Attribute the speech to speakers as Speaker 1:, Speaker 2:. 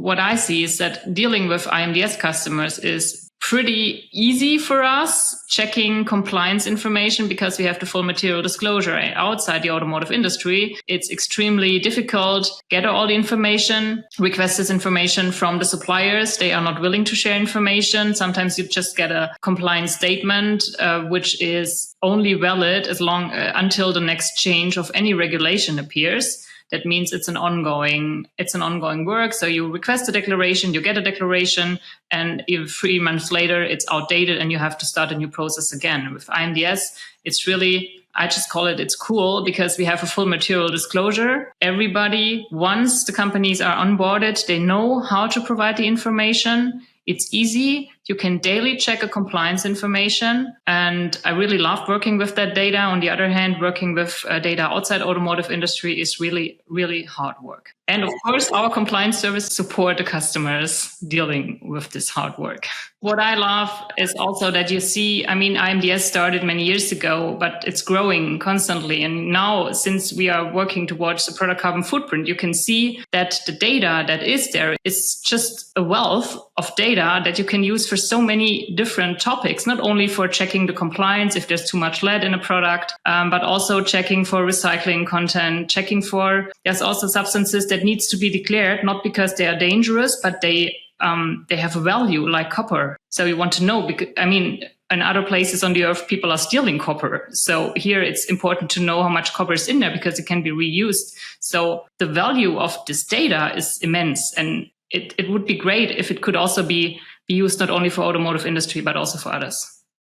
Speaker 1: what I see is that dealing with IMDS customers is pretty easy for us, checking compliance information because we have the full material disclosure. Outside the automotive industry, it's extremely difficult. Get all the information, request this information from the suppliers. They are not willing to share information. Sometimes you just get a compliance statement, which is only valid as long until the next change of any regulation appears. That means it's an ongoing work. So you request a declaration, you get a declaration, and if 3 months later it's outdated and you have to start a new process again. With IMDS, it's really, I just call it, it's cool because we have a full material disclosure. Everybody, once the companies are onboarded, they know how to provide the information. It's easy. You can daily check a compliance information. And I really love working with that data. On the other hand, working with data outside automotive industry is really, really hard work. And of course, our compliance service support the customers dealing with this hard work. What I love is also that you see, I mean, IMDS started many years ago, but it's growing constantly. And now, since we are working towards the product carbon footprint, you can see that the data that is there is just a wealth of data that you can use for so many different topics, not only for checking the compliance if there's too much lead in a product, but also checking for recycling content, checking for, there's also substances that needs to be declared, not because they are dangerous, but they have a value like copper. So you want to know, because, I mean, in other places on the earth, people are stealing copper. So here it's important to know how much copper is in there because it can be reused. So the value of this data is immense. And it would be great if it could also be used not only for automotive industry, but also for others.